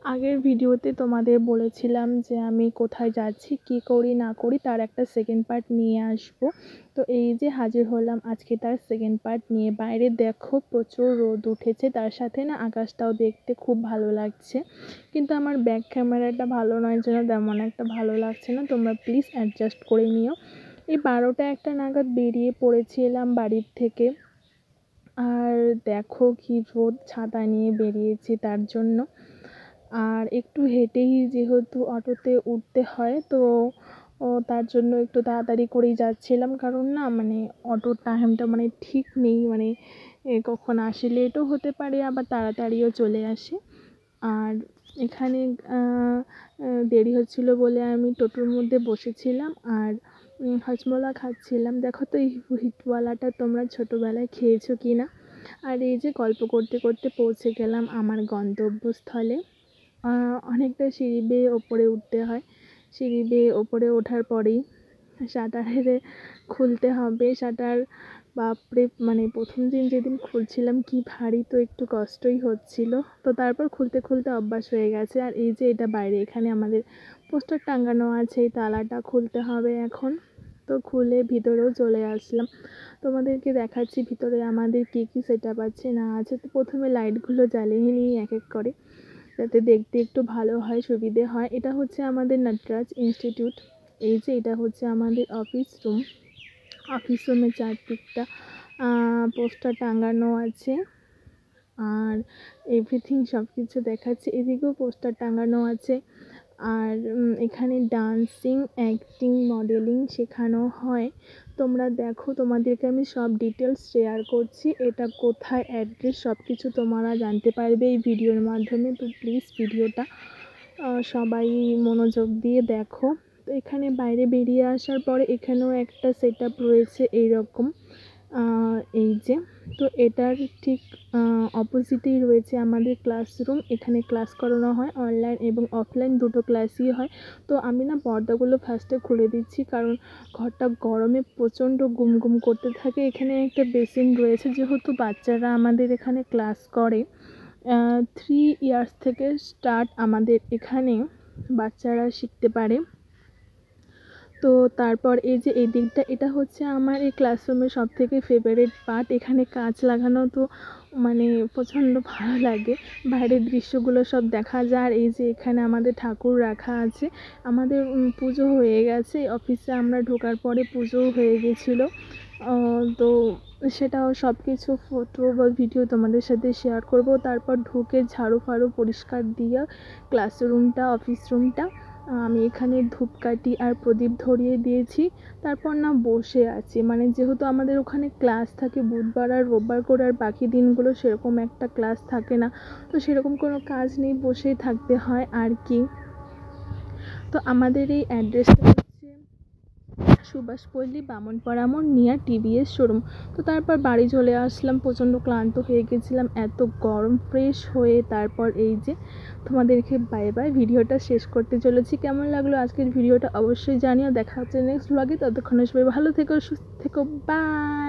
আগের ভিডিওতে তোমাদের বলেছিলাম যে আমি কোথায় যাচ্ছি, কী করি না করি তার একটা সেকেন্ড পার্ট নিয়ে আসব। তো এই যে হাজির হলাম আজকে তার সেকেন্ড পার্ট নিয়ে। বাইরে দেখো প্রচুর রোদ উঠেছে, তার সাথে না আকাশটাও দেখতে খুব ভালো লাগছে, কিন্তু আমার ব্যাক ক্যামেরাটা ভালো নয় জন্য তেমন একটা ভালো লাগছে না, তোমরা প্লিজ অ্যাডজাস্ট করে নিও। এই 12টা 1টা নাগাদ বেরিয়ে পড়েছিলাম বাড়ির থেকে। আর দেখো কি রোদ, ছাতা নিয়ে বেরিয়েছি তার জন্য। আর একটু হেঁটেই যেহেতু অটোতে উঠতে হয়, তো তার জন্য একটু তাড়াতাড়ি করেই যাচ্ছিলাম, কারণ না মানে অটোর টাইমটা মানে ঠিক নেই, মানে কখন আসে, লেটও হতে পারে আবার তাড়াতাড়িও চলে আসে। আর এখানে দেরি হচ্ছিলো বলে আমি টোটোর মধ্যে বসেছিলাম আর হজমোলা খাচ্ছিলাম। দেখো তো এই হিটওয়ালাটা তোমরা ছোটোবেলায় খেয়েছো কি না। আর এই যে গল্প করতে করতে পৌঁছে গেলাম আমার গন্তব্যস্থলে। অনেকটা সিঁড়ি বেয়ে ওপরে উঠতে হয়। সিঁড়ি বেয়ে ওপরে ওঠার পরেই শাটারে খুলতে হবে। শাটার বাপরে, মানে প্রথম দিন যেদিন খুলছিলাম কি ভারী, তো একটু কষ্টই হচ্ছিল, তো তারপর খুলতে খুলতে অভ্যাস হয়ে গেছে। আর এই যে এটা বাইরে, এখানে আমাদের পোস্টার টাঙানো আছে, এই তালাটা খুলতে হবে এখন। তো খুলে ভিতরেও চলে আসলাম, তোমাদেরকে দেখাচ্ছি ভিতরে আমাদের কী কী সেট আপ আছে না আছে। তো প্রথমে লাইটগুলো জ্বালিয়ে নিই এক এক করে, যাতে দেখতে একটু ভালো হয়, সুবিধে হয়। এটা হচ্ছে আমাদের নটরাজ ইনস্টিটিউট। এই যে এটা হচ্ছে আমাদের অফিস রুম। অফিস রুমের চারদিকটা পোস্টার টাঙানো আছে, আর এভরিথিং সব কিছু দেখাচ্ছে। এদিকেও পোস্টার টাঙানো আছে। আর এখানে ডান্সিং, অ্যাক্টিং, মডেলিং শেখানো হয়। তোমরা দেখো, তোমাদেরকে আমি সব ডিটেলস শেয়ার করছি, এটা কোথায়, অ্যাড্রেস সব কিছু তোমরা জানতে পারবে এই ভিডিওর মাধ্যমে। তো প্লিজ ভিডিওটা সবাই মনোযোগ দিয়ে দেখো। তো এখানে বাইরে বেরিয়ে আসার পরে এখানেও একটা সেট আপ রয়েছে এইরকম, এই যে। তো এটার ঠিক অপোজিটেই রয়েছে আমাদের ক্লাসরুম। এখানে ক্লাস করানো হয়, অনলাইন এবং অফলাইন দুটো ক্লাসই হয়। তো আমি না পর্দাগুলো ফার্স্টে খুলে দিচ্ছি, কারণ ঘরটা গরমে প্রচণ্ড গুমগুম করতে থাকে। এখানে একটা বেসিন রয়েছে, যেহেতু বাচ্চারা আমাদের এখানে ক্লাস করে। 3 ইয়ার্স থেকে স্টার্ট আমাদের এখানে বাচ্চারা শিখতে পারে। তো তারপর এই যে এই দিকটা, এটা হচ্ছে আমার এই ক্লাসরুমের সবথেকে ফেভারিট পার্ট। এখানে কাঁচ লাগানো, তো মানে প্রচণ্ড ভালো লাগে, বাইরের দৃশ্যগুলো সব দেখা যায়। আর এই যে এখানে আমাদের ঠাকুর রাখা আছে। আমাদের পুজো হয়ে গেছে, অফিসে আমরা ঢোকার পরে পুজোও হয়ে গেছিলো। তো সেটাও সব কিছু ফটো বা ভিডিও তোমাদের সাথে শেয়ার করব। তারপর ঢুকে ঝাড়ু ফাড়ু পরিষ্কার দিয়ে ক্লাসরুমটা, অফিস রুমটা আমি এখানে ধূপকাঠি আর প্রদীপ ধরিয়ে দিয়েছি। তারপর না বসে আছি, মানে যেহেতু আমাদের ওখানে ক্লাস থাকে বুধবার আর রোববার করে, আর বাকি দিনগুলো সেরকম একটা ক্লাস থাকে না, তো সেরকম কোনো কাজ নেই, বসেই থাকতে হয় আর কি। তো আমাদের এই অ্যাড্রেসটা হচ্ছে সুভাষপল্লী, বামনপাড়া মোড়, নিয়ার টিভিএস শোরুম। তো তারপর বাড়ি চলে আসলাম, প্রচণ্ড ক্লান্ত হয়ে গেছিলাম, এত গরম। ফ্রেশ হয়ে তারপর এই যে তোমাদেরকে বাই বাই, ভিডিওটা শেষ করতে চলেছি। কেমন লাগলো আজকের ভিডিওটা অবশ্যই জানিও। দেখা হচ্ছে নেক্সট ব্লগে, ততক্ষণে সবাই ভালো থেকো, সুস্থ থেকো, বাই।